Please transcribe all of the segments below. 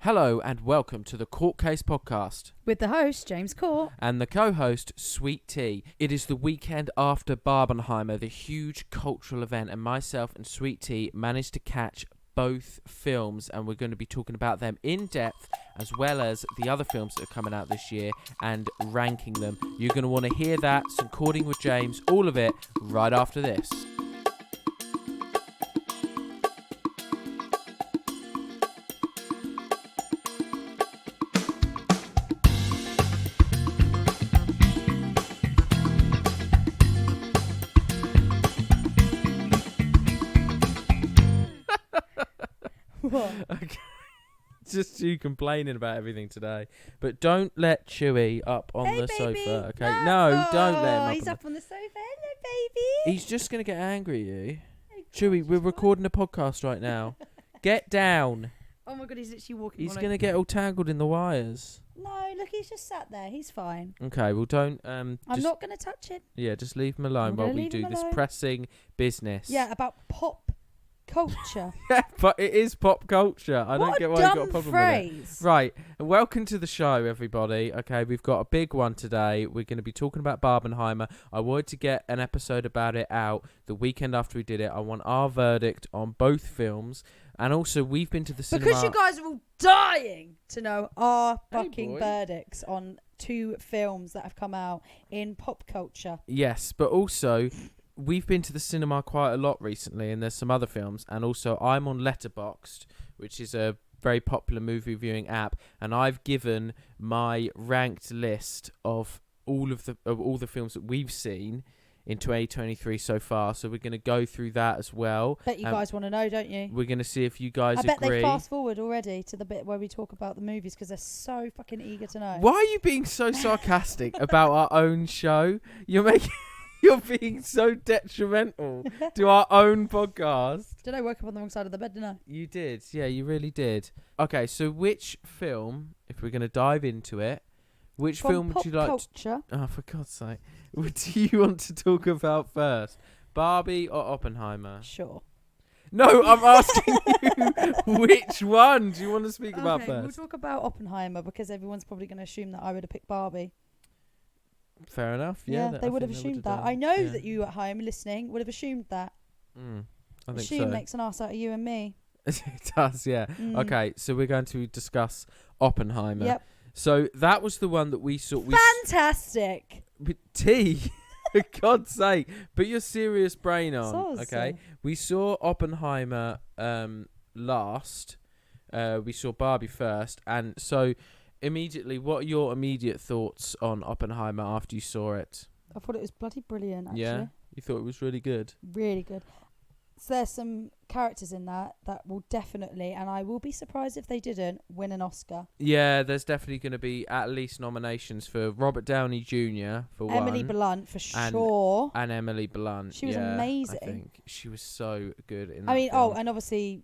Hello and welcome to the Court Case Podcast. With the host, James Court. And the co-host, Sweet Tea. It is the weekend after Barbenheimmer, the huge cultural event, and myself and Sweet Tea managed to catch both films, and we're going to be talking about them in depth, as well as the other films that are coming out this year, and ranking them. You're going to want to hear that, some Cording with James, all of it, right after this. Okay. Just you complaining about everything today, but don't let Chewy up on the baby. sofa. Okay, no, don't let him up. He's up on the sofa. Hello, baby. He's just gonna get angry at you. Chewy, we're recording a podcast right now. Get down. Oh my god, he's literally walking. He's gonna get all tangled in the wires. No, look, he's just sat there. He's fine. Okay, well don't. I'm just, not gonna touch him. Yeah, just leave him alone I'm while gonna we leave do him this alone. pressing business. Yeah, about pop culture. Yeah, but it is pop culture. I don't get why you got a problem phrase. with it. Right, welcome to the show, everybody. Okay, we've got a big one today. We're going to be talking about Barbenheimer. I wanted to get an episode about it out the weekend after we did it. I want our verdict on both films. And also, we've been to the cinema. Because you guys are all dying to know our fucking boy. verdicts on two films that have come out in pop culture. Yes, but also, we've been to the cinema quite a lot recently, and there's some other films. And also, I'm on Letterboxd, which is a very popular movie viewing app, and I've given my ranked list of all the films that we've seen in 2023 so far. So we're going to go through that as well. Bet you guys want to know, don't you? We're going to see if you guys I bet agree. they fast forward already to the bit where we talk about the movies because they're so fucking eager to know. Why are you being so sarcastic about our own show? You're being so detrimental to our own podcast. Did I woke up on the wrong side of the bed, didn't I? You did. Yeah, you really did. Okay, so which film, if we're going to dive into it, which film would you like culture. Oh, for God's sake. What do you want to talk about first? Barbie or Oppenheimer? Sure. No, I'm asking you which one do you want to speak about first? We'll talk about Oppenheimer because everyone's probably going to assume that I would have picked Barbie. Fair enough. Yeah, they would have assumed that. done. I know Yeah. that you at home listening would have assumed that. I think Assume so. makes an ass out of you and me. It does, yeah. Okay, so we're going to discuss Oppenheimer. Yep. So that was the one that we saw. Fantastic. Tea, for God's sake, put your serious brain on. So. Okay, we saw Oppenheimer last. We saw Barbie first, and so immediately, what are your immediate thoughts on Oppenheimer after you saw it? I thought it was bloody brilliant, actually. Yeah, you thought it was really good. Really good. So there's some characters in that will definitely, and I will be surprised if they didn't, win an Oscar. Yeah, there's definitely going to be at least nominations for Robert Downey Jr. for Emily one. Blunt for sure. And Emily Blunt. She was yeah, amazing. I think she was so good in that I mean, film. and obviously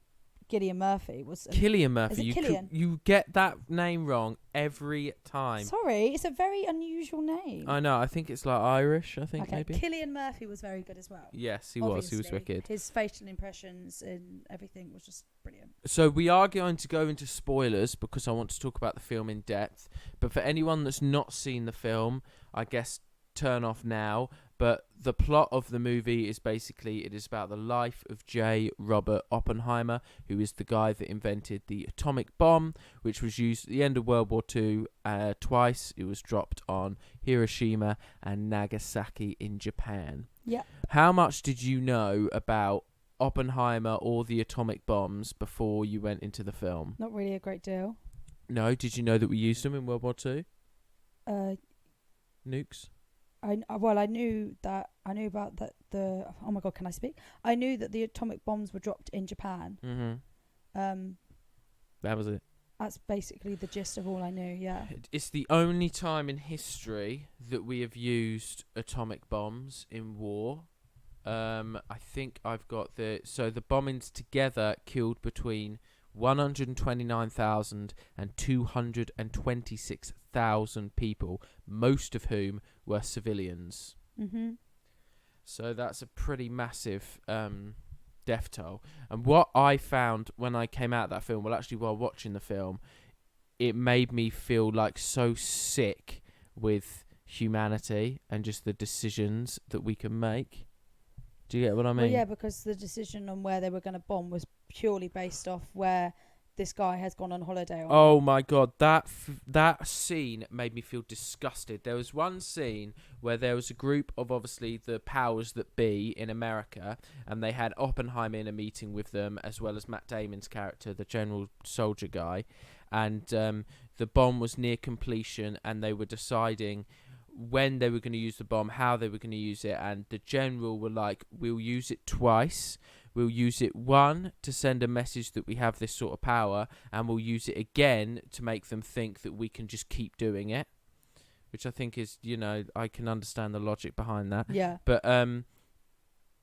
Cillian Murphy was. Cillian Murphy. Is it Cillian? You get that name wrong every time. Sorry, it's a very unusual name. I know. I think it's like Irish. I think Okay, maybe. Cillian Murphy was very good as well. Yes, he was. He was Obviously. wicked. His facial impressions and everything was just brilliant. So we are going to go into spoilers because I want to talk about the film in depth. But for anyone that's not seen the film, I guess turn off now. But the plot of the movie is basically, it is about the life of J. Robert Oppenheimer, who is the guy that invented the atomic bomb, which was used at the end of World War II twice. It was dropped on Hiroshima and Nagasaki in Japan. Yeah. How much did you know about Oppenheimer or the atomic bombs before you went into the film? Not really a great deal. No, did you know that we used them in World War II? Nukes? I knew about that. Oh my god, can I speak? I knew that the atomic bombs were dropped in Japan. Mm-hmm. That was it. That's basically the gist of all I knew. Yeah. It's the only time in history that we have used atomic bombs in war. I think I've got the bombings together killed between 129,000 and 226,000 people, most of whom were civilians. Mm-hmm. So that's a pretty massive death toll. And what I found when I came out of that film, well, actually while watching the film, it made me feel like so sick with humanity and just the decisions that we can make. Do you get what I mean? Well, yeah, because the decision on where they were going to bomb was purely based off where this guy has gone on holiday. Or Oh not. my god, that scene made me feel disgusted. There was one scene where there was a group of obviously the powers that be in America, and they had Oppenheimer in a meeting with them, as well as Matt Damon's character, the general soldier guy, and the bomb was near completion, and they were deciding when they were going to use the bomb, how they were going to use it, and the general were like, we'll use it twice. We'll use it, one, to send a message that we have this sort of power, and we'll use it again to make them think that we can just keep doing it, which I think is, I can understand the logic behind that. Yeah. But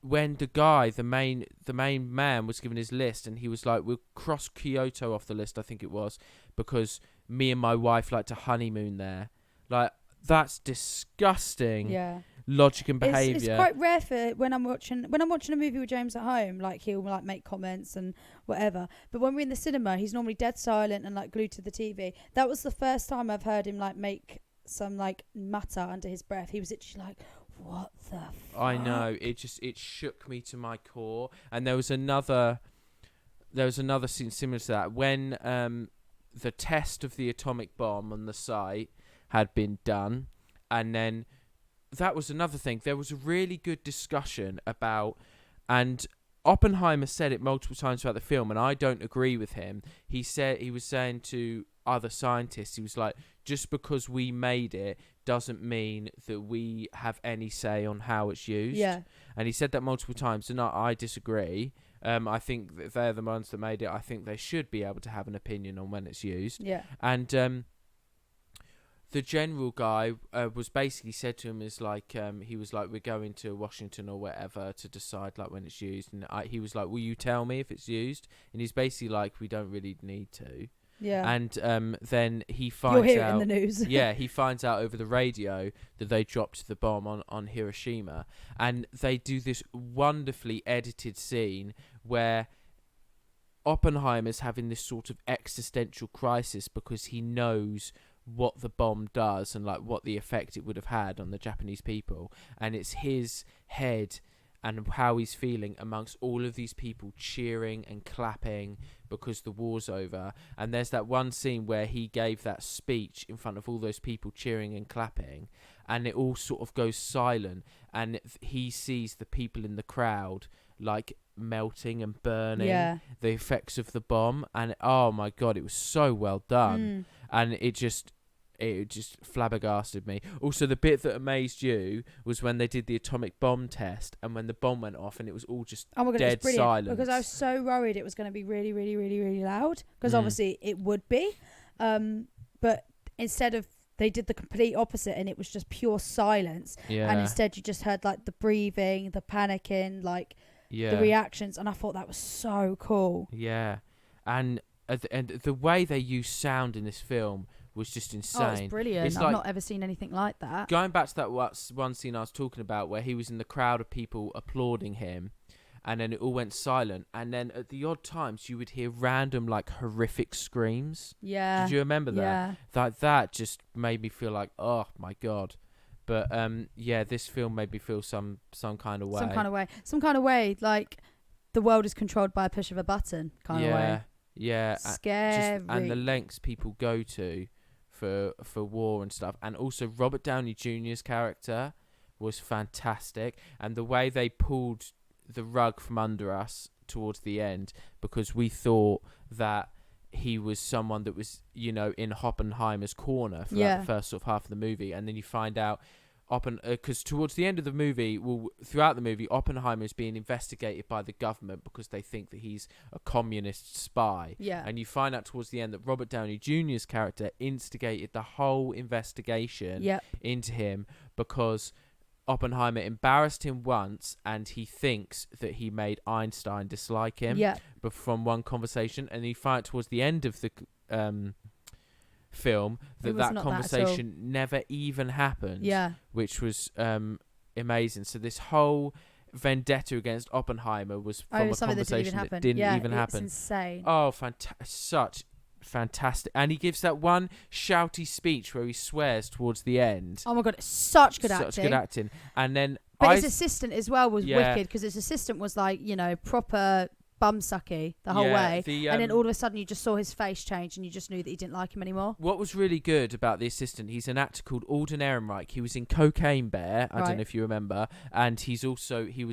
when the guy, the main man, was given his list, and he was like, we'll cross Kyoto off the list, I think it was, because me and my wife like to honeymoon there. Like, that's disgusting. Yeah. Logic and behaviour. It's quite rare for when I'm watching a movie with James at home. Like, he'll like make comments and whatever. But when we're in the cinema, he's normally dead silent and like glued to the TV. That was the first time I've heard him like make some like mutter under his breath. He was actually like, "What the fuck?" I know. It shook me to my core. And there was another scene similar to that when the test of the atomic bomb on the site had been done, and then that was another thing. There was a really good discussion about, and Oppenheimer said it multiple times throughout the film, and I don't agree with him. He was saying to other scientists, he was like, just because we made it doesn't mean that we have any say on how it's used. Yeah. And he said that multiple times, and I disagree. I think that they're the ones that made it. I think they should be able to have an opinion on when it's used. Yeah. And the general guy was basically said to him is like, he was like, we're going to Washington or whatever to decide like when it's used, and he was like, will you tell me if it's used? And he's basically like, we don't really need to. Yeah. And then he finds You'll hear out it in the news. yeah, he finds out over the radio that they dropped the bomb on Hiroshima, and they do this wonderfully edited scene where Oppenheimer's having this sort of existential crisis because he knows what the bomb does and like what the effect it would have had on the Japanese people, and it's his head and how he's feeling amongst all of these people cheering and clapping because the war's over. And there's that one scene where he gave that speech in front of all those people cheering and clapping, and it all sort of goes silent, and he sees the people in the crowd like melting and burning, the effects of the bomb, and oh my god, it was so well done. And it just flabbergasted me. Also, the bit that amazed you was when they did the atomic bomb test, and when the bomb went off, and it was all just dead silence. Because I was so worried it was going to be really, really, really, really loud. Because obviously it would be, but instead of, they did the complete opposite, and it was just pure silence. Yeah. And instead you just heard like the breathing, the panicking, like the reactions, and I thought that was so cool. Yeah, and the way they use sound in this film was just insane. Oh, it's brilliant. It's I've not ever seen anything like that. Going back to that one scene I was talking about where he was in the crowd of people applauding him, and then it all went silent, and then at the odd times you would hear random like horrific screams. Yeah. Did you remember that? Yeah. That just made me feel like, oh my god. But this film made me feel some kind of way. Some kind of way, like the world is controlled by a push of a button kind of way. Yeah. Scary. And the lengths people go to for war and stuff. And also Robert Downey Jr.'s character was fantastic, and the way they pulled the rug from under us towards the end, because we thought that he was someone that was, in Oppenheimer's corner for like the first sort of half of the movie, and then you find out because towards the end of the movie, throughout the movie, Oppenheimer is being investigated by the government because they think that he's a communist spy. Yeah. And you find out towards the end that Robert Downey Jr.'s character instigated the whole investigation into him because Oppenheimer embarrassed him once, and he thinks that he made Einstein dislike him but from one conversation, and you find out towards the end of the film that conversation never even happened, which was amazing. So this whole vendetta against Oppenheimer was from a conversation that didn't even happen. It's insane. Oh, fantastic. Such fantastic. And he gives that one shouty speech where he swears towards the end. Oh my god, it's such good acting. Such good acting. And then But his assistant as well was Yeah. wicked, because his assistant was like, you know, proper bum sucky the whole way. And then all of a sudden you just saw his face change and you just knew that he didn't like him anymore. What was really good about the assistant, he's an actor called Alden Ehrenreich. He was in Cocaine Bear, I don't know if you remember, and he was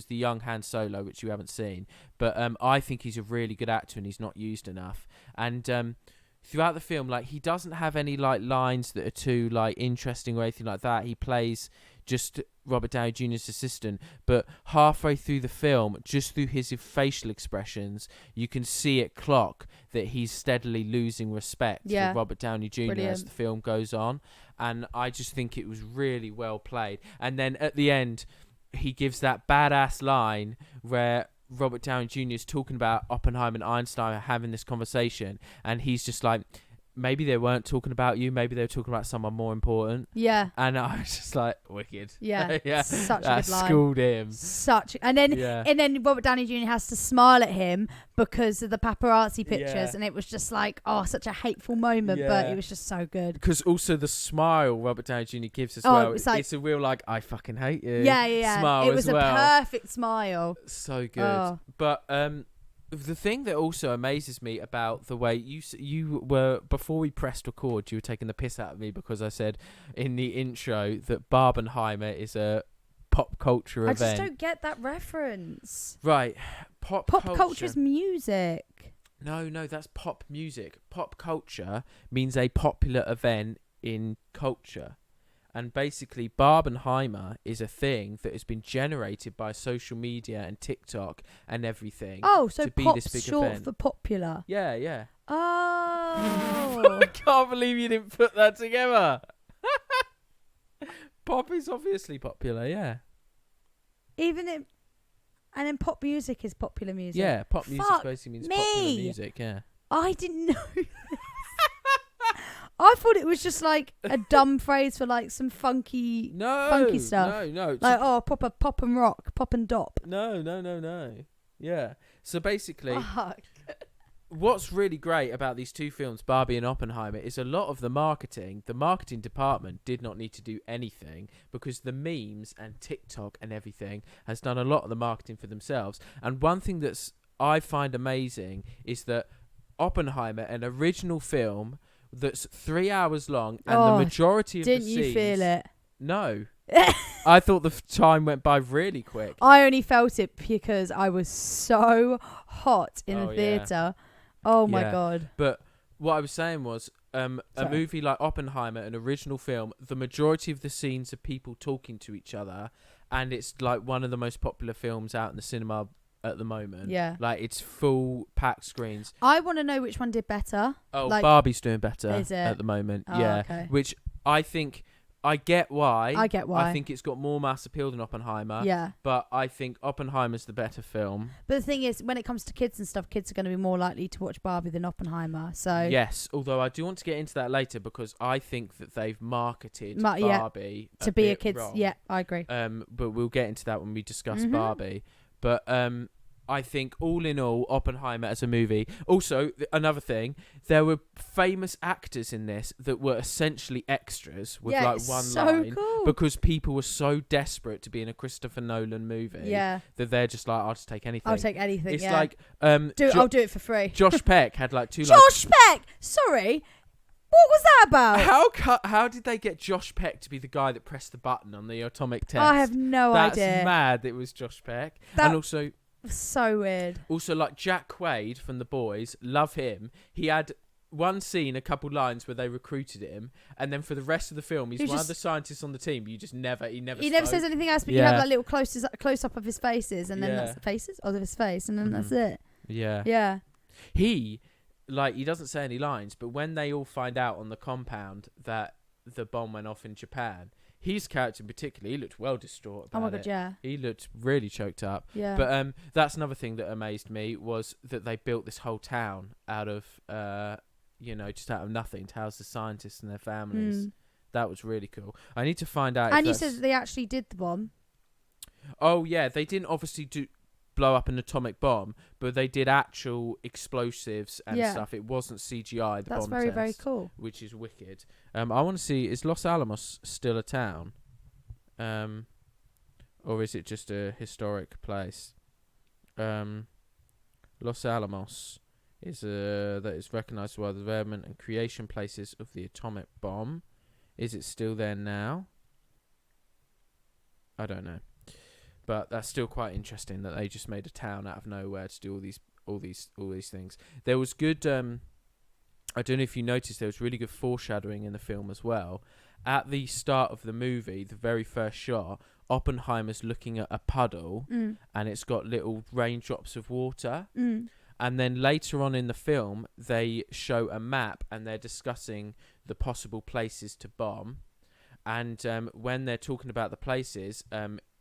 the young Han Solo, which you haven't seen. But I think he's a really good actor and he's not used enough. And throughout the film, like, he doesn't have any like lines that are too like interesting or anything like that. He plays just Robert Downey Jr.'s assistant, but halfway through the film, just through his facial expressions, you can see it clock that he's steadily losing respect for Robert Downey Jr. as the film goes on. And I just think it was really well played. And then at the end, he gives that badass line where Robert Downey Jr. is talking about Oppenheimer and Einstein having this conversation, and he's just like, maybe they weren't talking about you, maybe they were talking about someone more important. Yeah. And I was just like, wicked. Yeah. Yeah. Such a good line. Schooled him. And then Robert Downey Jr. has to smile at him because of the paparazzi pictures, and it was just like, such a hateful moment, but it was just so good. Because also the smile Robert Downey Jr. gives as well, it's a real like, I fucking hate you. Yeah. Smile it was as well. a perfect smile. So good. But the thing that also amazes me about the way you were, before we pressed record, you were taking the piss out of me because I said in the intro that Barbenheimer is a pop culture event. I just don't get that reference. Right. Pop culture is music. No, that's pop music. Pop culture means a popular event in culture. And basically, Barbenheimer is a thing that has been generated by social media and TikTok and everything. Oh, so to be pop's this big short event. for popular. Yeah. Oh. I can't believe you didn't put that together. Pop is obviously popular, yeah. And then pop music is popular music. Yeah, pop music basically means popular music, yeah. I didn't know this. I thought it was just like a dumb phrase for like some funky stuff. No. Like, pop and rock, pop and dop. No. Yeah. So basically, what's really great about these two films, Barbie and Oppenheimer, is a lot of the marketing department did not need to do anything because the memes and TikTok and everything has done a lot of the marketing for themselves. And one thing I find amazing is that Oppenheimer, an original film that's 3 hours long, and the majority of the scenes... Didn't you feel it? No. I thought the time went by really quick. I only felt it because I was so hot in the theatre. Oh my God. But what I was saying was, a movie like Oppenheimer, an original film, the majority of the scenes are people talking to each other, and it's like one of the most popular films out in the cinema at the moment. Yeah. Like, it's full packed screens. I want to know which one did better. Oh, like, Barbie's doing better at the moment. Oh, yeah. Okay. Which I think... I get why. I think it's got more mass appeal than Oppenheimer. Yeah. But I think Oppenheimer's the better film. But the thing is, when it comes to kids and stuff, kids are going to be more likely to watch Barbie than Oppenheimer. So yes, although I do want to get into that later because I think that they've marketed Barbie to be a kid's. wrong. Yeah, I agree. But we'll get into that when we discuss Barbie. But I think all in all, Oppenheimer as a movie. Also, another thing, there were famous actors in this that were essentially extras with like one line. Cool. Because people were so desperate to be in a Christopher Nolan movie that they're just like, I'll just take anything. I'll take anything. It's like I'll do it for free. Josh Peck had like two. Josh Peck. Sorry. What was that about? How did they get Josh Peck to be the guy that pressed the button on the atomic test? I have no idea. That's mad. It was Josh Peck, and also. So weird. Also, like Jack Quaid from The Boys, love him. He had one scene, a couple lines where they recruited him, and then for the rest of the film, he's one of the scientists on the team. He never says anything else, but you have that little close up of his faces, and then that's the faces of his face, and then that's it. Yeah. He doesn't say any lines, but when they all find out on the compound that the bomb went off in Japan. His character in particular, he looked well distraught about it. Oh my God, yeah. He looked really choked up. Yeah. But that's another thing that amazed me was that they built this whole town out of, just out of nothing to house the scientists and their families. That was really cool. I need to find out. And you said that they actually did the bomb. Oh yeah, they didn't obviously do. blow up an atomic bomb, but they did actual explosives and Yeah. stuff. It wasn't CGI. The That's bomb very, test, very cool. which is wicked. I want to see, is Los Alamos still a town, or is it just a historic place? Los Alamos is that is recognized by the development and creation places of the atomic bomb. Is it still there now? I don't know. But that's still quite interesting that they just made a town out of nowhere to do all these things. There was good. I don't know if you noticed, there was really good foreshadowing in the film as well. At the start of the movie, the very first shot, Oppenheimer's looking at a puddle, and it's got little raindrops of water. And then later on in the film, they show a map and they're discussing the possible places to bomb. And when they're talking about the places,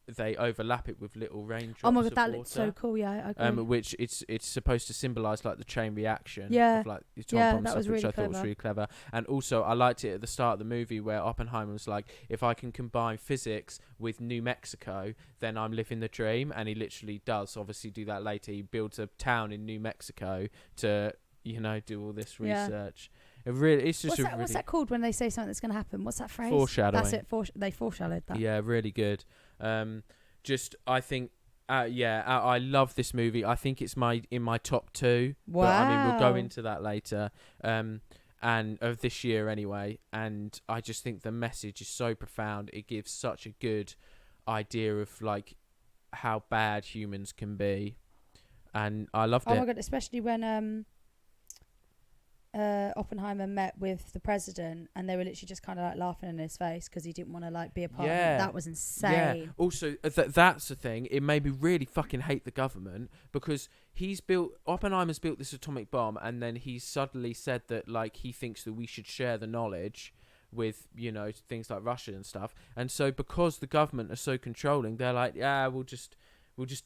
they overlap it with little raindrops. Oh my god, of that water, looks so cool. Yeah, I agree. which it's supposed to symbolise like the chain reaction. Yeah. Of, like, the atomic Yeah, bomb that stuff, was which really I thought was clever. really clever. And also, I liked it at the start of the movie where Oppenheimer was like, "If I can combine physics with New Mexico, then I'm living the dream." And he literally does. Obviously, do that later. He builds a town in New Mexico to, do all this Yeah. research. It's just What's that called when they say something that's going to happen? What's that phrase? Foreshadowing. That's it. They foreshadowed that. Yeah, really good. I think, I love this movie. I think it's in my top 2. Wow. But, I mean, we'll go into that later. And of this year anyway. And I just think the message is so profound. It gives such a good idea of like how bad humans can be. And I loved it. Oh my god, especially when Oppenheimer met with the president and they were literally just kind of like laughing in his face because he didn't want to like be a part of it. That was insane. Yeah. Also, that's the thing. It made me really fucking hate the government because Oppenheimer's built this atomic bomb, and then he's suddenly said that like he thinks that we should share the knowledge with things like Russia and stuff. And so because the government are so controlling, they're like, yeah, we'll just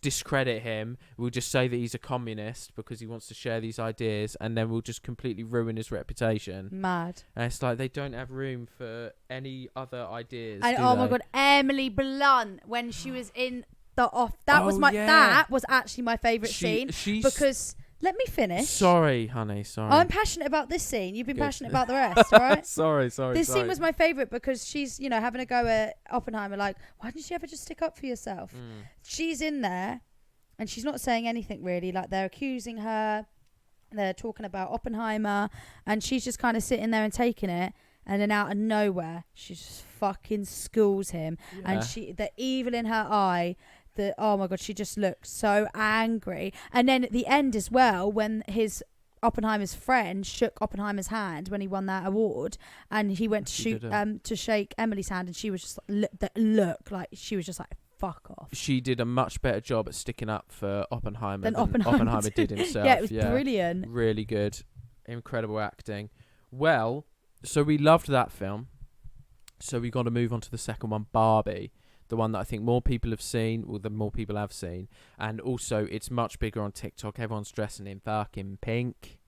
discredit him. We'll just say that he's a communist because he wants to share these ideas, and then we'll just completely ruin his reputation. Mad. And it's like they don't have room for any other ideas. And do my they? god, Emily Blunt when she was in the off. That was actually my favourite scene because. Let me finish. Sorry, honey. Sorry. I'm passionate about this scene. You've been passionate about the rest, all right? Sorry. This scene was my favourite because she's, having a go at Oppenheimer, like, why didn't you ever just stick up for yourself? She's in there, and she's not saying anything really. Like, they're accusing her, they're talking about Oppenheimer, and she's just kind of sitting there and taking it. And then out of nowhere, she just fucking schools him, and the evil in her eye. Oh my god, she just looks so angry. And then at the end as well, when Oppenheimer's friend shook Oppenheimer's hand when he won that award, and he went to shake Emily's hand, and she was just she was just like, fuck off. She did a much better job at sticking up for Oppenheimer than Oppenheimer did himself. Yeah, it was brilliant. Really good. Incredible acting. Well, so we loved that film. So we got to move on to the second one, Barbie. The one that I think more people have seen, or the more people have seen. And also, it's much bigger on TikTok. Everyone's dressing in fucking pink,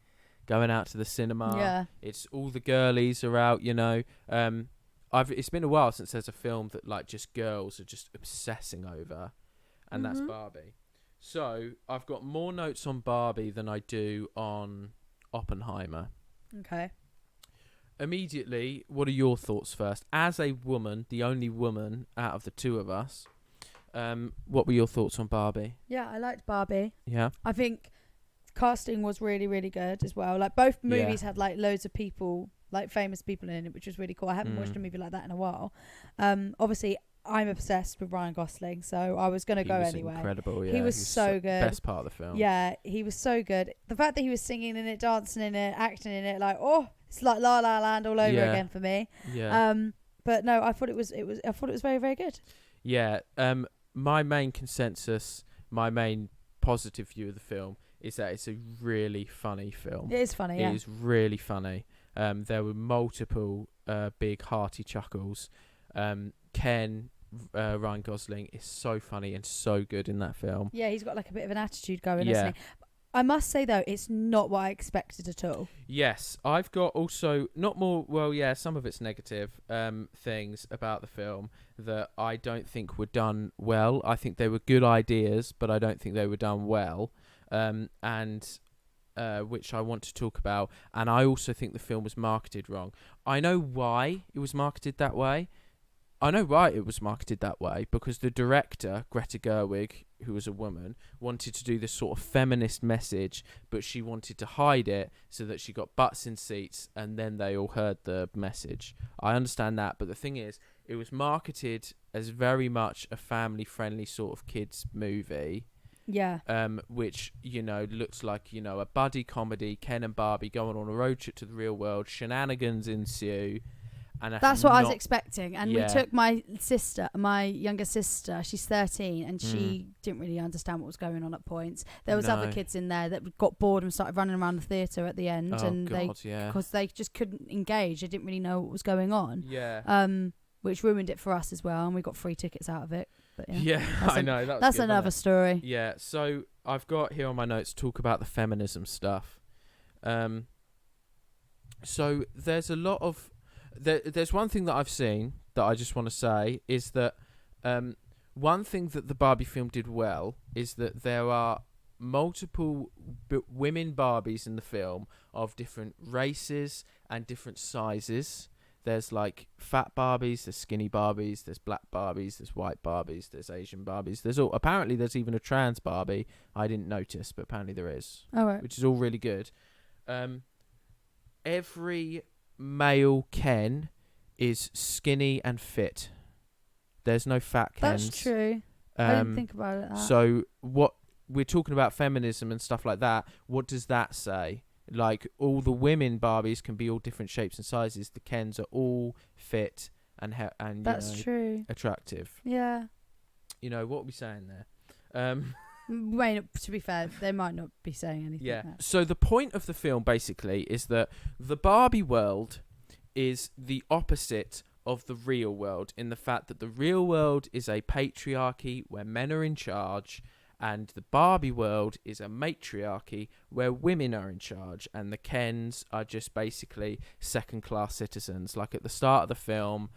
going out to the cinema. Yeah. It's all the girlies are out, It's been a while since there's a film that, like, just girls are just obsessing over. And that's Barbie. So, I've got more notes on Barbie than I do on Oppenheimer. Okay. Immediately, what are your thoughts first? As a woman, the only woman out of the two of us, what were your thoughts on Barbie? Yeah, I liked Barbie. Yeah. I think casting was really, really good as well. Like, both movies had like loads of people, like famous people in it, which was really cool. I haven't watched a movie like that in a while. Obviously, I'm obsessed with Ryan Gosling, so I was going to go anyway. Incredible, yeah. He was so good. Best part of the film. Yeah, he was so good. The fact that he was singing in it, dancing in it, acting in it, it's like La La Land all over again for me. Yeah. But no, I thought it was very, very good. Yeah. My main consensus, my main positive view of the film is that it's a really funny film. It is funny, yeah. It is really funny. There were multiple big hearty chuckles. Ken, Ryan Gosling is so funny and so good in that film. Yeah, he's got like a bit of an attitude going, isn't he? I must say though, it's not what I expected at all. Yes, I've got also not more. Well, yeah, some of it's negative things about the film that I don't think were done well. I think they were good ideas, but I don't think they were done well. And which I want to talk about. And I also think the film was marketed wrong. I know why it was marketed that way. I know why it was marketed that way, because the director, Greta Gerwig, who was a woman, wanted to do this sort of feminist message, but she wanted to hide it so that she got butts in seats and then they all heard the message. I understand that, but the thing is, it was marketed as very much a family-friendly sort of kids movie. Yeah. Which, looks like, a buddy comedy, Ken and Barbie going on a road trip to the real world, shenanigans ensue. And that's what I was expecting. And yeah. we took my younger sister, she's 13, and she didn't really understand what was going on at points. There was other kids in there that got bored and started running around the theatre at the end, because they just couldn't engage. They didn't really know what was going on. Yeah. Which ruined it for us as well, and we got free tickets out of it. But yeah, I know. That's good, another story. Yeah, so I've got here on my notes talk about the feminism stuff. So there's a lot of... There's one thing that I've seen that I just want to say is that one thing that the Barbie film did well is that there are multiple women Barbies in the film of different races and different sizes. There's like fat Barbies, there's skinny Barbies, there's black Barbies, there's white Barbies, there's Asian Barbies. Apparently there's even a trans Barbie. I didn't notice, but apparently there is. All right. Which is all really good. Every male Ken is skinny and fit. There's no fat Kens. That's true. I didn't think about it. So what we're talking about, feminism and stuff like that. What does that say? Like, all the women Barbies can be all different shapes and sizes. The Kens are all fit and that's true. Attractive. Yeah. What are we saying there? To be fair, they might not be saying anything. Yeah. So the point of the film basically is that the Barbie world is the opposite of the real world, in the fact that the real world is a patriarchy where men are in charge, and the Barbie world is a matriarchy where women are in charge, and the Kens are just basically second-class citizens. Like at the start of the film,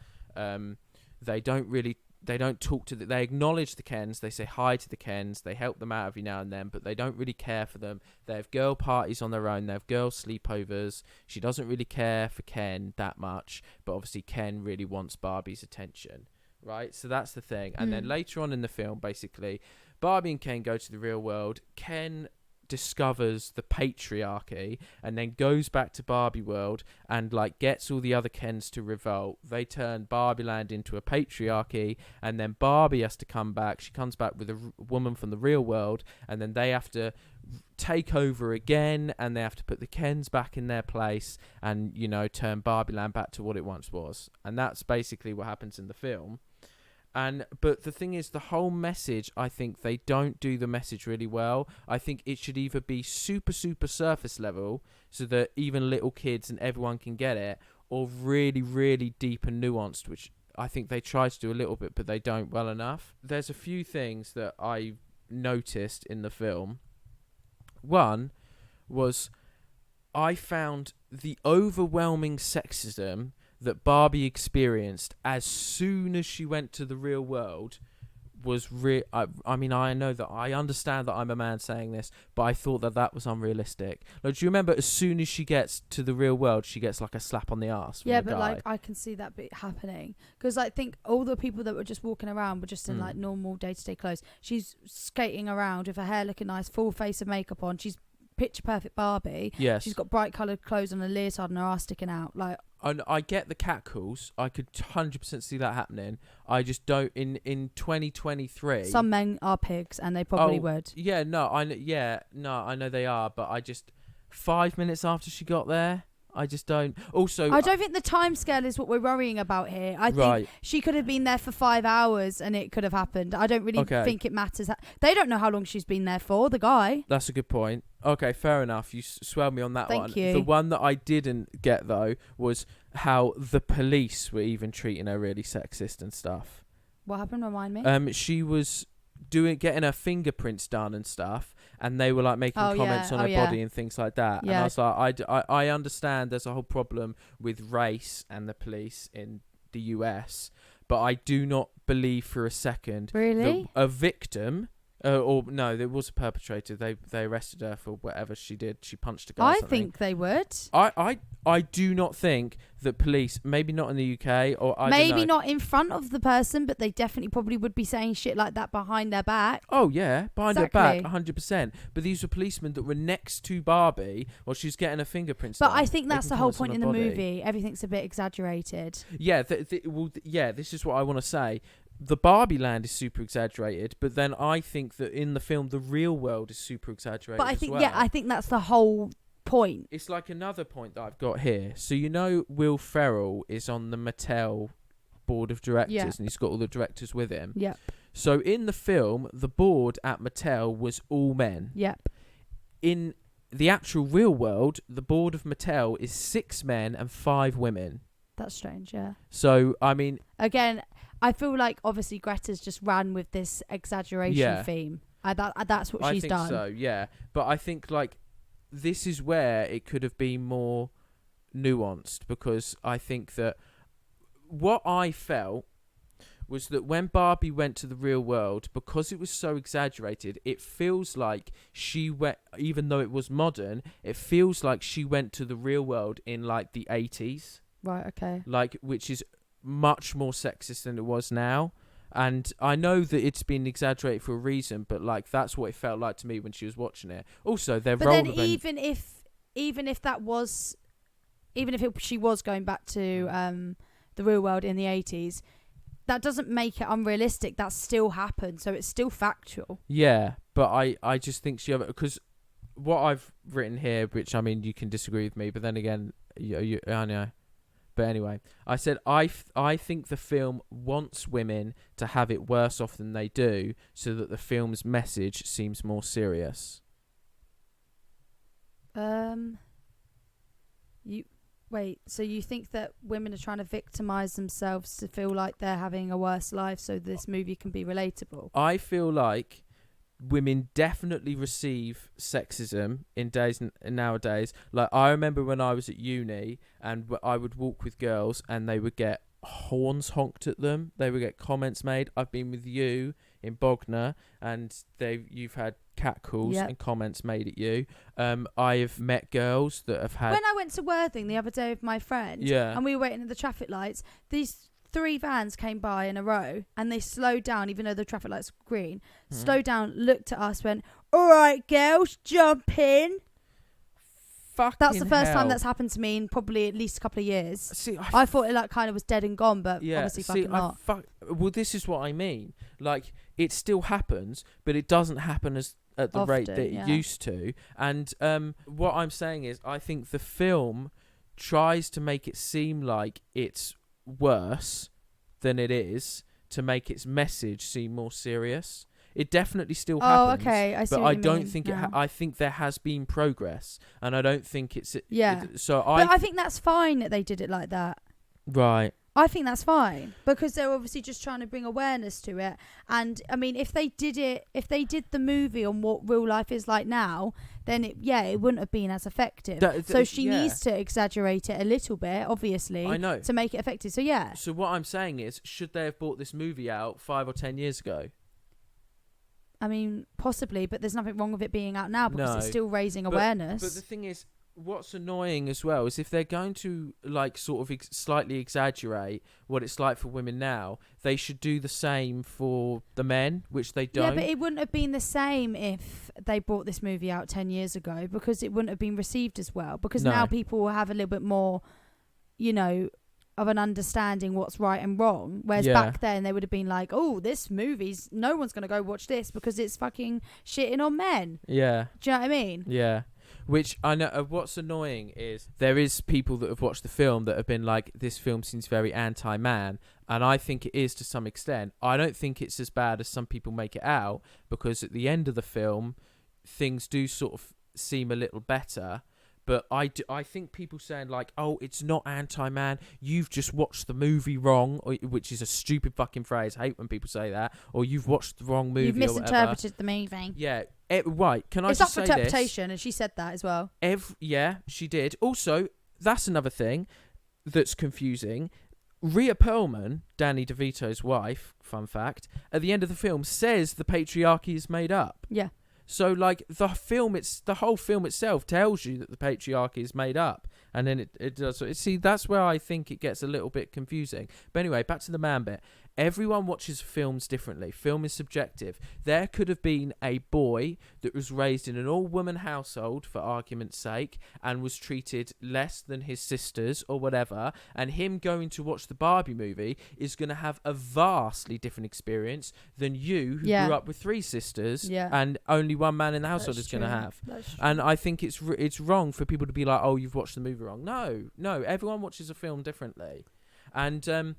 they don't talk to they acknowledge the Kens, they say hi to the Kens, they help them out every now and then, but they don't really care for them. They have girl parties on their own, they have girl sleepovers. She doesn't really care for Ken that much, but obviously Ken really wants Barbie's attention, right? So that's the thing. And then later on in the film, basically, Barbie and Ken go to the real world. Ken discovers the patriarchy and then goes back to Barbie world and gets all the other Kens to revolt. They turn Barbie land into a patriarchy, and then Barbie has to come back. She comes back with a woman from the real world, and then they have to take over again, and they have to put the Kens back in their place and turn Barbie land back to what it once was. And that's basically what happens in the film. But the thing is, the whole message, I think they don't do the message really well. I think it should either be super, super surface level so that even little kids and everyone can get it, or really, really deep and nuanced, which I think they try to do a little bit, but they don't well enough. There's a few things that I noticed in the film. One was I found the overwhelming sexism that Barbie experienced as soon as she went to the real world was I mean, I know that I understand that I'm a man saying this, but I thought that was unrealistic. Do you remember as soon as she gets to the real world, she gets a slap on the ass? Yeah, but I can see that bit happening, because I think all the people that were just walking around were just in normal day-to-day clothes. She's skating around with her hair looking nice, full face of makeup on. She's picture perfect Barbie. Yes. She's got bright coloured clothes and a leotard and her ass sticking out. And I get the catcalls. I could 100% see that happening. I just don't in 2023. Some men are pigs, and they probably would. Yeah, no, I know they are, but I just 5 minutes after she got there, I just don't. Also, I don't think the time scale is what we're worrying about here. I think she could have been there for 5 hours and it could have happened. I don't really think it matters. They don't know how long she's been there for, the guy. That's a good point. Okay, fair enough. You swelled me on that one. Thank you. The one that I didn't get, though, was how the police were even treating her really sexist and stuff. What happened? Remind me. She was getting her fingerprints done and stuff, and they were like making comments on her body and things like that. And I was like, I understand there's a whole problem with race and the police in the US, but I do not believe for a second Really? that a victim. Or no, there was a perpetrator. They arrested her for whatever she did. She punched a guy. I think they would. I do not think that police, maybe not in the UK, or maybe not in front of the person, but they definitely probably would be saying shit like that behind their back. Oh yeah, behind her back, 100%. But these were policemen that were next to Barbie while she was getting her fingerprints done. But I think that's the whole point in the movie. Everything's a bit exaggerated. Yeah, this is what I want to say. The Barbie land is super exaggerated, but then I think that in the film, the real world is super exaggerated. But I think that's the whole point. It's like another point that I've got here. So Will Ferrell is on the Mattel board of directors, and he's got all the directors with him. Yep. So in the film, the board at Mattel was all men. Yep. In the actual real world, the board of Mattel is 6 men and 5 women. That's strange, yeah. So, I mean... Again, I feel like obviously Greta's just ran with this exaggeration theme. That's what she's done. I think so, yeah. But I think, like, this is where it could have been more nuanced, because I think that what I felt was that when Barbie went to the real world, because it was so exaggerated, it feels like she went, even though it was modern, it feels like she went to the real world in, like, the 80s. Right, okay. Like, which is much more sexist than it was now. And I know that it's been exaggerated for a reason, but like that's what it felt like to me when she was watching it. Also, their role. But then even if she was going back to the real world in the 80s, that doesn't make it unrealistic. That still happened, so it's still factual. Yeah, but I just think she, because what I've written here, which I mean you can disagree with me, but then again, I know. But anyway, I said I think the film wants women to have it worse off than they do, so that the film's message seems more serious. So you think that women are trying to victimize themselves to feel like they're having a worse life, so this movie can be relatable? I feel like women definitely receive sexism nowadays. Like, I remember when I was at uni and I would walk with girls and they would get horns honked at them. They would get comments made. I've been with you in Bognor and you've had catcalls and comments made at you. I have met girls that have had... When I went to Worthing the other day with my friend and we were waiting at the traffic lights, these 3 vans came by in a row and they slowed down even though the traffic lights were green. Slowed down, looked at us, went, "All right, girls, jump in." That's the first time that's happened to me in probably at least a couple of years. See, I thought it like kind of was dead and gone, but obviously fucking not. Well, this is what I mean. Like, it still happens, but it doesn't happen at the often, rate that it used to. And what I'm saying is, I think the film tries to make it seem like it's worse than it is to make its message seem more serious. It definitely still happens. Oh, okay. I see. But what I you don't mean think now. I think there has been progress, and I don't think it's. Yeah. So But I think that's fine that they did it like that. Right. I think that's fine because they're obviously just trying to bring awareness to it. And I mean, if they did the movie on what real life is like now, then it wouldn't have been as effective. So she needs to exaggerate it a little bit, obviously, I know, to make it effective. So yeah. So what I'm saying is, should they have brought this movie out 5 or 10 years ago? I mean, possibly, but there's nothing wrong with it being out now because it's still raising awareness. But the thing is, what's annoying as well is if they're going to like sort of slightly exaggerate what it's like for women now, they should do the same for the men, which they don't. Yeah, but it wouldn't have been the same if they brought this movie out 10 years ago because it wouldn't have been received as well. Because now people will have a little bit more, of an understanding what's right and wrong. Whereas back then they would have been like, oh, this movie's, no one's going to go watch this because it's fucking shitting on men. Yeah. Do you know what I mean? Yeah. Which I know. What's annoying is there is people that have watched the film that have been like, this film seems very anti-man, and I think it is to some extent. I don't think it's as bad as some people make it out, because at the end of the film, things do sort of seem a little better. But I think people saying like, oh, it's not anti-man, you've just watched the movie wrong, which is a stupid fucking phrase. I hate when people say that. Or you've watched the wrong movie. You've or whatever. misinterpreted the movie. Yeah. Right. Can I It's just up for say interpretation, and she said that as well. Yeah, she did. Also, that's another thing that's confusing. Rhea Perlman, Danny DeVito's wife, fun fact, at the end of the film says the patriarchy is made up. Yeah. So, like, the whole film itself tells you that the patriarchy is made up. And then it does. So see, that's where I think it gets a little bit confusing. But anyway, back to the man bit. Everyone watches films differently. Film is subjective. There could have been a boy that was raised in an all-woman household, for argument's sake, and was treated less than his sisters or whatever, and him going to watch the Barbie movie is going to have a vastly different experience than you, who grew up with 3 sisters, and only one man in the household is going to have. And I think it's wrong for people to be like, oh, you've watched the movie wrong. No, everyone watches a film differently. And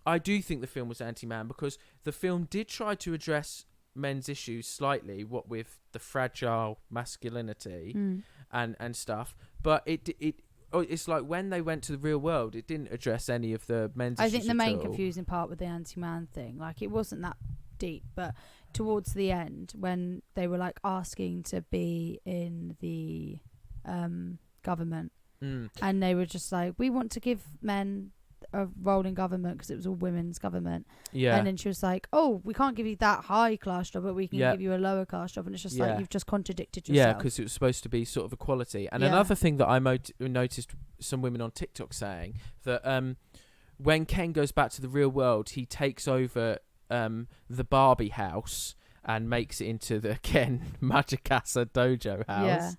I do think the film was anti-man because the film did try to address men's issues slightly, what with the fragile masculinity and stuff. But it's like when they went to the real world, it didn't address any of the men's issues. I think the main confusing part with the anti-man thing, like, it wasn't that deep, but towards the end, when they were like asking to be in the government, and they were just like, we want to give men a role in government because it was all women's government. Yeah. And then she was like, oh, we can't give you that high class job, but we can give you a lower class job. And it's just like, you've just contradicted yourself. Yeah, because it was supposed to be sort of equality. And another thing that I noticed some women on TikTok saying, that when Ken goes back to the real world, he takes over the Barbie house and makes it into the Ken Majikasa dojo house,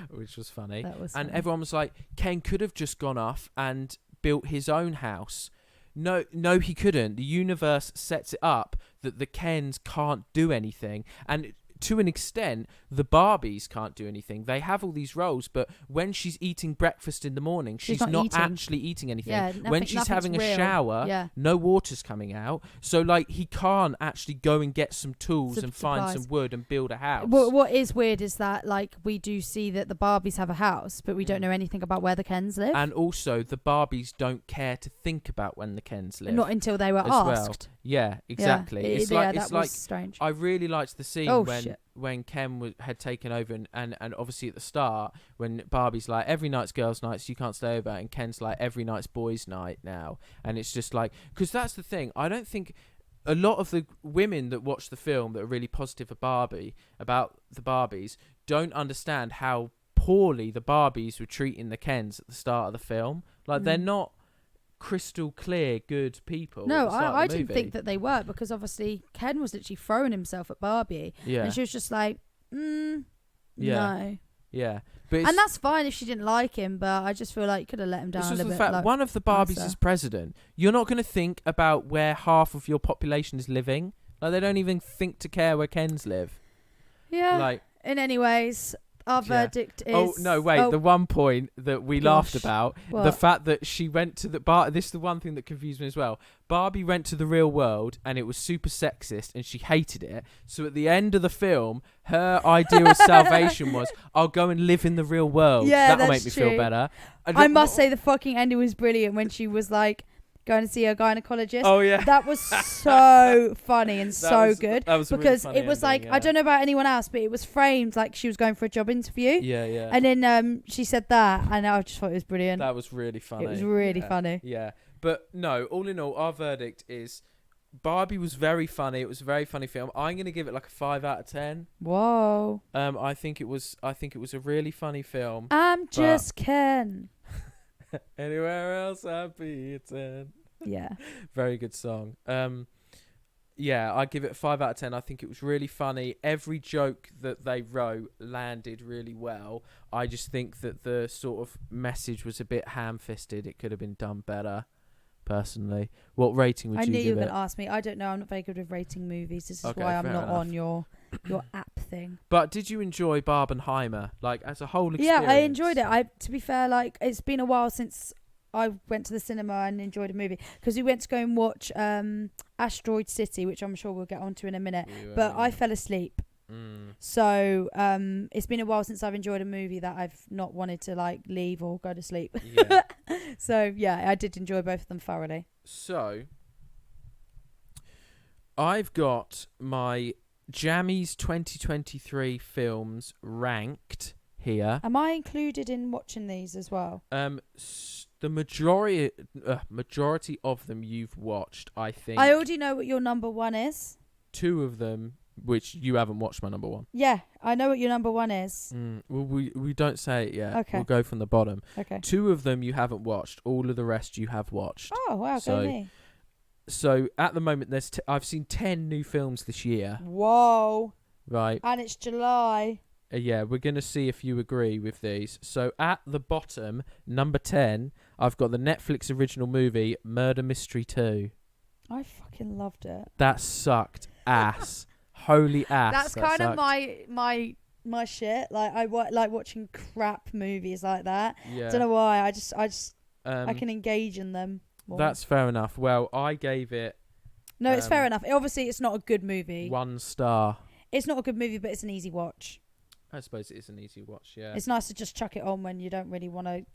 which was funny. That was funny. And everyone was like, Ken could have just gone off and built his own house. No, he couldn't. The universe sets it up that the Kens can't do anything, and to an extent, the Barbies can't do anything. They have all these roles, but when she's eating breakfast in the morning, she's not actually eating anything. Yeah, when she's having a shower, no water's coming out. So, like, he can't actually go and get some tools and find some wood and build a house. What is weird is that, like, we do see that the Barbies have a house, but we don't know anything about where the Kens live. And also, the Barbies don't care to think about when the Kens live. Not until they were asked. Well. Yeah, exactly. It's like strange. I really liked the scene when Ken had taken over, and obviously at the start when Barbie's like, every night's girls' night, so you can't stay over, and Ken's like, every night's boys' night now. And it's just like, because that's the thing, I don't think a lot of the women that watch the film that are really positive about the Barbies don't understand how poorly the Barbies were treating the Kens at the start of the film. Like, they're not crystal clear good people. No, I didn't think that they were, because obviously Ken was literally throwing himself at Barbie, and she was just like, no. Yeah, and that's fine if she didn't like him, but I just feel like you could have let him down a little bit. Fact, one of the Barbies is president. You're not going to think about where half of your population is living. Like, they don't even think to care where Kens live. Yeah. Like, in any ways, our verdict is... Oh, no, wait. The one point that we laughed about, the fact that she went to the bar... This is the one thing that confused me as well. Barbie went to the real world, and it was super sexist, and she hated it. So at the end of the film, her idea of salvation was, I'll go and live in the real world. Yeah, that'll make me feel better. I must say the fucking ending was brilliant when she was like, going to see a gynecologist. Oh yeah, that was so funny and good. That was because really it was ending, like I don't know about anyone else, but it was framed like she was going for a job interview. Yeah. And then she said that, and I just thought it was brilliant. That was really funny. It was really funny. Yeah, but no, all in all, our verdict is Barbie was very funny. It was a very funny film. I'm gonna give it like a 5 out of 10. Whoa. I think it was a really funny film. I'm just Ken. Anywhere else I'd be a 10. Yeah. Very good song. Yeah, I give it a 5 out of 10. I think it was really funny. Every joke that they wrote landed really well. I just think that the sort of message was a bit ham-fisted. It could have been done better, personally. What rating would you give it? I knew you were going to ask me. I don't know. I'm not very good with rating movies. This is why I'm not on your app thing. But did you enjoy Barbenheimer, like, as a whole experience? Yeah, I enjoyed it. To be fair, like, it's been a while since I went to the cinema and enjoyed a movie, because we went to go and watch Asteroid City, which I'm sure we'll get onto in a minute. But I fell asleep So it's been a while since I've enjoyed a movie that I've not wanted to like leave or go to sleep. Yeah. So yeah, I did enjoy both of them thoroughly. So I've got my Jammies 2023 films ranked here. Am I included in watching these as well? The majority of them you've watched, I think. I already know what your number one is. 2 of them, which you haven't watched, my number 1. Yeah, I know what your number one is. Well, we don't say it yet. Okay. We'll go from the bottom. Okay. 2 of them you haven't watched. All of the rest you have watched. Oh wow, So- go me. So at the moment, I've seen 10 new films this year. Whoa. Right. And it's July. Yeah, we're going to see if you agree with these. So at the bottom, number 10, I've got the Netflix original movie, Murder Mystery 2. I fucking loved it. That sucked ass. Holy ass. That's that kind of sucked. my shit. Like I like watching crap movies like that. Yeah. Don't know why. I just I Um, can engage in them more. That's fair enough. Well, I gave it No, it's fair enough. Obviously, it's not a good movie. 1 star. It's not a good movie, but it's an easy watch. I suppose it is an easy watch, yeah. It's nice to just chuck it on when you don't really want to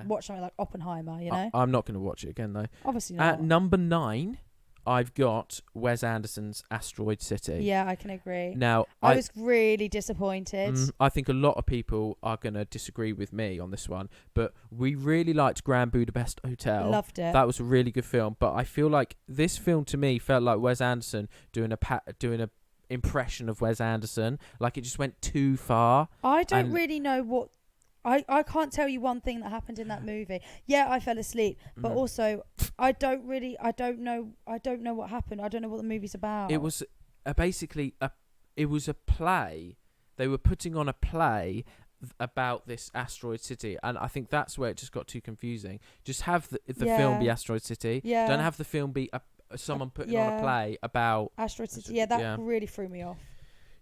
watch something like Oppenheimer, you know? I'm not going to watch it again, though. Obviously not. At number 9, I've got Wes Anderson's Asteroid City. Yeah, I can agree. Now, I was really disappointed. I think a lot of people are going to disagree with me on this one, but we really liked Grand Budapest Hotel. Loved it. That was a really good film, but I feel like this film to me felt like Wes Anderson doing a impression of Wes Anderson. Like it just went too far. I don't really know what... I can't tell you one thing that happened in that movie. Yeah, I fell asleep, but also I don't know what happened. I don't know what the movie's about. It was basically it was a play. They were putting on a play about this Asteroid City, and I think that's where it just got too confusing. Just have the film be Asteroid City. Yeah. Don't have the film be someone putting on a play about Asteroid City. Yeah, that really threw me off.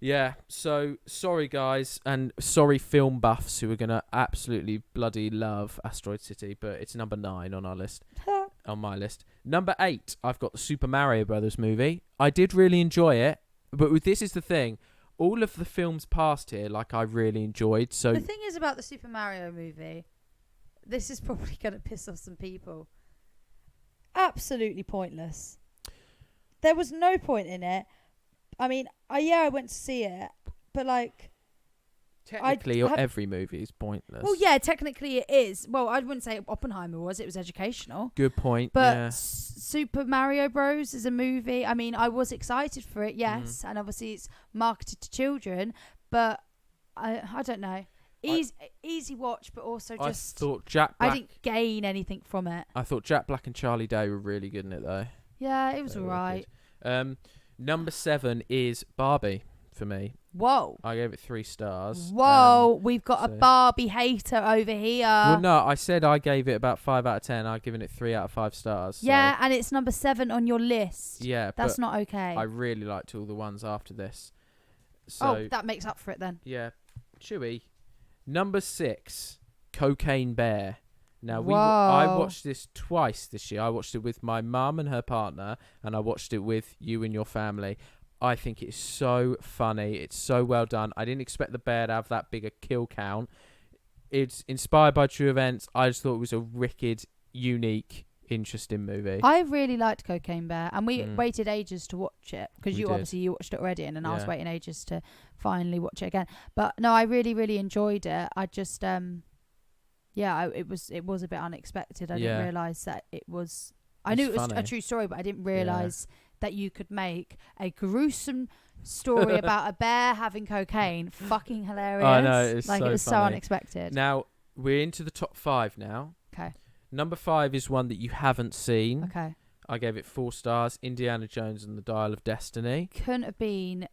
Yeah, so sorry guys, and sorry film buffs who are gonna absolutely bloody love Asteroid City, but it's number 9 on our list. On my list. Number 8, I've got the Super Mario Brothers movie. I did really enjoy it, but this is the thing. All of the films past here, like I really enjoyed. So the thing is about the Super Mario movie, this is probably gonna piss off some people. Absolutely pointless. There was no point in it. I mean, I went to see it, but like... technically, every movie is pointless. Well, yeah, technically it is. Well, I wouldn't say Oppenheimer was. It was educational. Good point, but yeah. Super Mario Bros. Is a movie. I mean, I was excited for it, yes. And obviously it's marketed to children, but I don't know. Easy watch, but also just... I thought Jack Black... I didn't gain anything from it. I thought Jack Black and Charlie Day were really good in it, though. Yeah, it was alright. Number 7 is Barbie for me. Whoa. I gave it 3 stars. Whoa, we've got a Barbie hater over here. Well, no, I said I gave it about 5 out of 10. I've given it 3 out of 5 stars. Yeah, and it's number 7 on your list. Yeah, that's not okay. I really liked all the ones after this. So that makes up for it then. Yeah. Chewy. Number 6, Cocaine Bear. Now, I watched this twice this year. I watched it with my mum and her partner, and I watched it with you and your family. I think it's so funny. It's so well done. I didn't expect the bear to have that big a kill count. It's inspired by true events. I just thought it was a wicked, unique, interesting movie. I really liked Cocaine Bear, and we waited ages to watch it because you watched it already, and then I was waiting ages to finally watch it again. But no, I really, really enjoyed it. I just it was a bit unexpected. I didn't realise that it was... I knew it was a true story, but I didn't realise that you could make a gruesome story about a bear having cocaine. Fucking hilarious. I know, it's like, it was so unexpected. Now, we're into the top 5 now. Okay. Number 5 is one that you haven't seen. Okay. I gave it 4 stars. Indiana Jones and the Dial of Destiny. Couldn't have been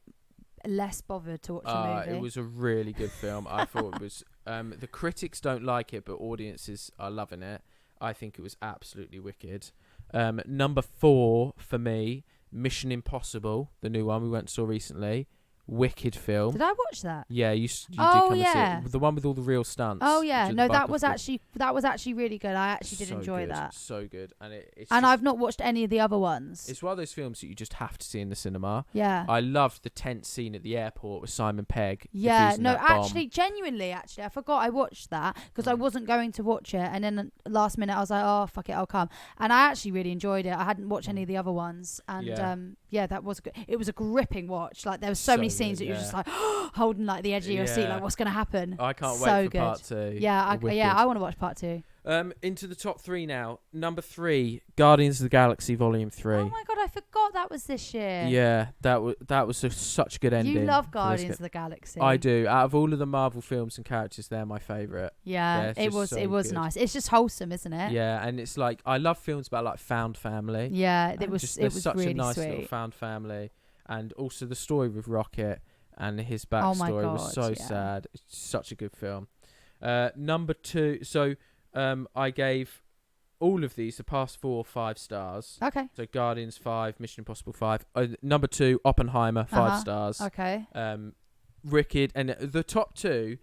less bothered to watch the movie. It was a really good film. I thought it was... the critics don't like it, but audiences are loving it. I think it was absolutely wicked. Number 4 for me, Mission Impossible, the new one we went and saw recently. wicked film. Did I watch that? Yeah, you did Oh, come and yeah. see it. The one with all the real stunts. Oh yeah, which are no, the that was biography. actually really good. I actually did So enjoy good, that. So good, and it's And just, I've not watched any of the other ones. it's one of those films that you just have to see in the cinema. Yeah. I loved the tense scene at the airport with Simon Pegg. Yeah, defusing no, that bomb. actually, genuinely, I forgot I watched that because I wasn't going to watch it, and then last minute I was like, oh fuck it, I'll come, and I actually really enjoyed it. I hadn't watched any of the other ones, and yeah, that was good. It was a gripping watch. Like there were so many scenes that you're just like holding like the edge of your seat, like what's gonna happen. I can't so wait for good. part 2. Yeah, I want to watch part 2. Into the top 3 now. Number 3, Guardians of the Galaxy Volume 3. Oh my god, I forgot that was this year. Yeah, that was such a good ending. You love Guardians of the Galaxy. I do. Out of all of the Marvel films and characters, they're my favourite. Yeah, it was good. nice. It's just wholesome, isn't it? Yeah, and it's like I love films about like found family. Yeah, it was such really a nice sweet. little found family, and also the story with Rocket and his Oh my backstory God, was so yeah. sad. It's such a good film. Number 2, so I gave all of these, the past 4, 5 stars. Okay. So Guardians 5, Mission Impossible 5. Number 2, Oppenheimer 5 stars. Okay. Wicked, and the top 2.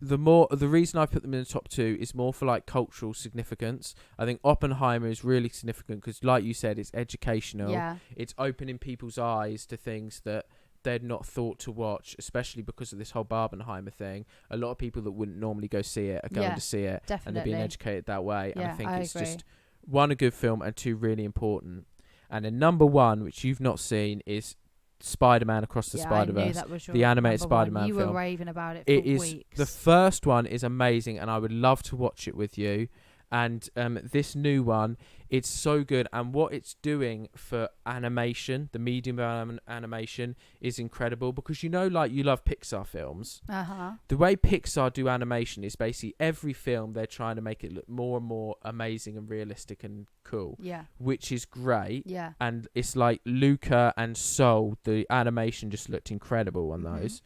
The reason I put them in the top 2 is more for like cultural significance. I think Oppenheimer is really significant because, like you said, it's educational. Yeah. It's opening people's eyes to things that they'd not thought to watch, especially because of this whole Barbenheimer thing. A lot of people that wouldn't normally go see it are going to see it, definitely. and they're being educated that way. Yeah, and I think it's agree. just, 1, a good film, and 2, really important. And then number 1, which you've not seen, is Spider-Man Across the Spider-Verse. I knew that was your the animated number one. Spider-Man You film. were raving about it for It is weeks. the first one is amazing, and I would love to watch it with you. And this new one, it's so good, and what it's doing for animation, the medium of animation, is incredible. Because like you love Pixar films. The way Pixar do animation is basically every film they're trying to make it look more and more amazing and realistic and cool. Yeah. Which is great. Yeah. And it's like Luca and Soul, the animation just looked incredible on those.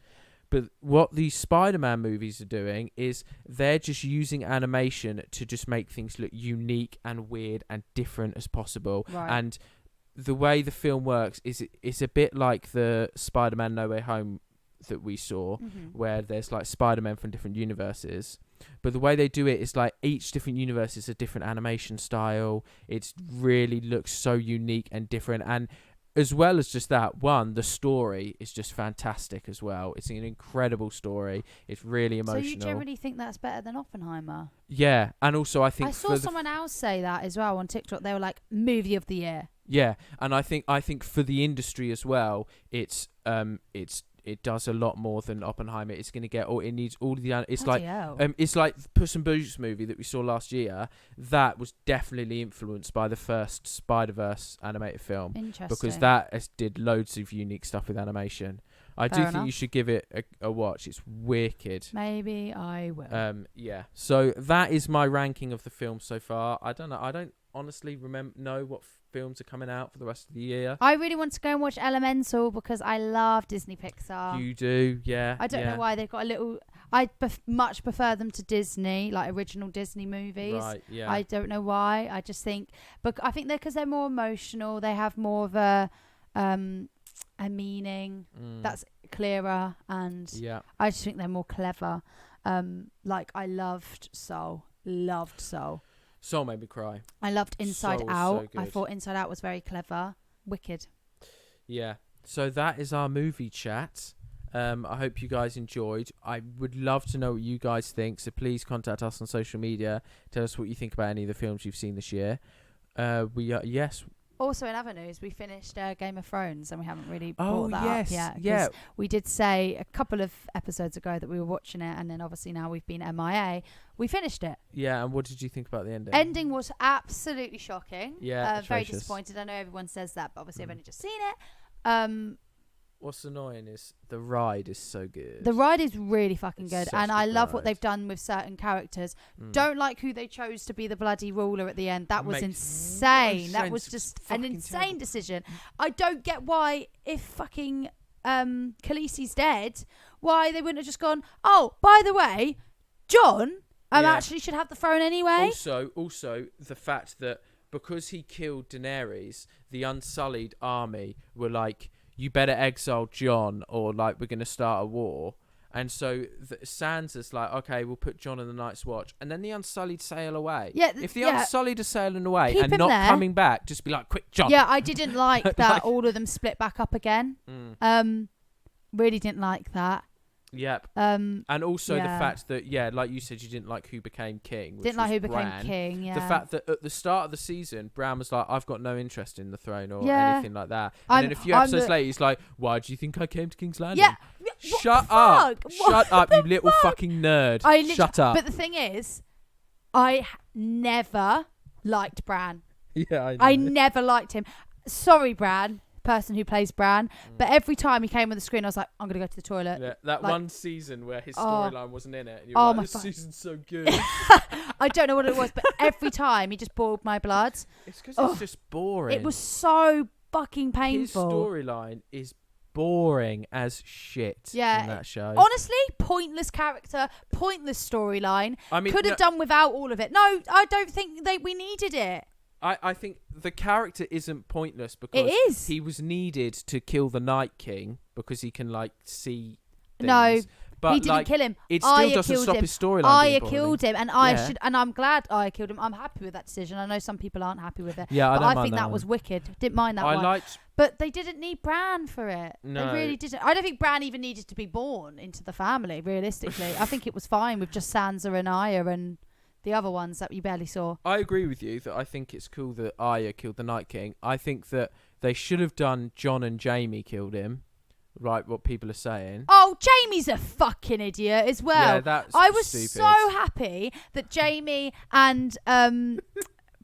But what these Spider-Man movies are doing is they're just using animation to just make things look unique and weird and different as possible. Right. And the way the film works is it's a bit like the Spider-Man No Way Home that we saw, where there's like Spider-Man from different universes. But the way they do it is like each different universe is a different animation style. It really looks so unique and different. And as well as just that, the story is just fantastic as well. It's an incredible story. It's really emotional. So you generally think that's better than Oppenheimer? Yeah, and also I think I saw someone else say that as well on TikTok. They were like, movie of the year. Yeah, and I think for the industry as well, it does a lot more than Oppenheimer. It's going to get it needs all the it's Bloody like hell. it's like Puss in Boots movie that we saw last year. That was definitely influenced by the first Spider-Verse animated film. Interesting. Because that did loads of unique stuff with animation. I do think you should give it a watch. It's wicked. Maybe I will. Yeah. So that is my ranking of the film so far. I don't know. I don't honestly know what films are coming out for the rest of the year. I really want to go and watch Elemental because I love Disney Pixar. You do, yeah. I don't know why they've got a little. I much prefer them to Disney, like original Disney movies. Right, yeah. I don't know why. I just think, but I think because they're more emotional. They have more of a meaning that's clearer, and I just think they're more clever. Like I loved Soul. Soul made me cry. I loved Inside Soul Out. so I thought Inside Out was very clever. Wicked. Yeah. So that is our movie chat. I hope you guys enjoyed. I would love to know what you guys think. So please contact us on social media. Tell us what you think about any of the films you've seen this year. Also, in other news, we finished Game of Thrones, and we haven't really brought that up yet. Yeah. We did say a couple of episodes ago that we were watching it, and then obviously now we've been MIA. We finished it. Yeah, and what did you think about the ending? Ending was absolutely shocking. Yeah, very disappointed. I know everyone says that, but obviously I've only just seen it. What's annoying is the ride is so good. The ride is really fucking good, and I love what ride. they've done with certain characters. Don't like who they chose to be the bloody ruler at the end. That was insane. That was just an insane decision. I don't get why, if fucking Khaleesi's dead, why they wouldn't have just gone, oh, by the way, John actually should have the throne anyway. Also, the fact that because he killed Daenerys, the Unsullied army were like, you better exile Jon, or like we're gonna start a war. And so Sansa's like, okay, we'll put Jon in the Night's Watch, and then the Unsullied sail away. Yeah, if the Unsullied are sailing away keep and him not there. coming back, just be like, quick, Jon. Yeah, I didn't like that. Like- all of them split back up again. Really didn't like that. Yep. And also the fact that, like you said, you didn't like who became king. Which didn't like who Bran. became king. Yeah. The fact that at the start of the season, Bran was like, I've got no interest in the throne or anything like that. And then a few episodes later, he's like, why do you think I came to King's Landing? Yeah. Shut up. Shut up, you little fucking nerd. Shut up. But the thing is, I never liked Bran. Yeah, I never liked him. Sorry, Bran, person who plays Bran. But every time he came on the screen, I was like, I'm going to go to the toilet. Yeah, that like, one season where his storyline wasn't in it. And you oh were my like, this season's so good. I don't know what it was, but every time he just boiled my blood. It's because it's just boring. It was so fucking painful. His storyline is boring as shit in that show. Honestly, pointless character, pointless storyline. I mean, could have done without all of it. No, I don't think we needed it. I think the character isn't pointless because it is. He was needed to kill the Night King because he can like see things. No, but he didn't kill him. It still doesn't stop his storyline. Arya killed him, and I'm glad Arya killed him. I'm happy with that decision. I know some people aren't happy with it. Yeah, but I think that was wicked. Didn't mind that one. But they didn't need Bran for it. No. They really didn't. I don't think Bran even needed to be born into the family, realistically. I think it was fine with just Sansa and Arya and the other ones that you barely saw. I agree with you that I think it's cool that Arya killed the Night King. I think that they should have done Jon and Jaime killed him. Right, what people are saying. Oh, Jaime's a fucking idiot as well. Yeah, that's I was stupid. so happy that Jaime and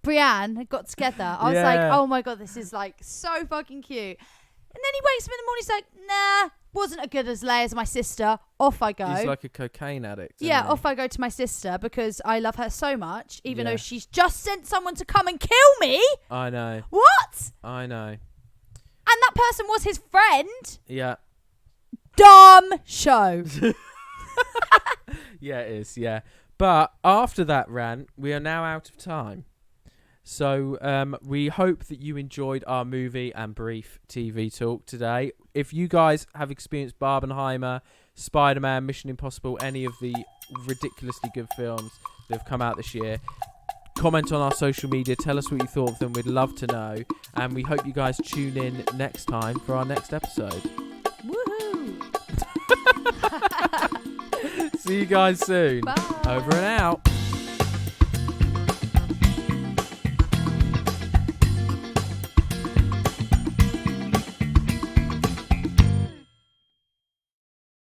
Brienne had got together. I was like, oh my God, this is like so fucking cute. And then he wakes up in the morning, he's like, nah, wasn't as good as Leia as my sister. Off I go. He's like a cocaine addict. Yeah, off I go to my sister because I love her so much, even though she's just sent someone to come and kill me. I know. What? I know. And that person was his friend. Yeah. Dumb show. Yeah, it is, yeah. But after that rant, we are now out of time. So we hope that you enjoyed our movie and brief TV talk today. If you guys have experienced Barbenheimer, Spider-Man, Mission Impossible, any of the ridiculously good films that have come out this year, comment on our social media. Tell us what you thought of them. We'd love to know. And we hope you guys tune in next time for our next episode. Woohoo! See you guys soon. Bye. Over and out.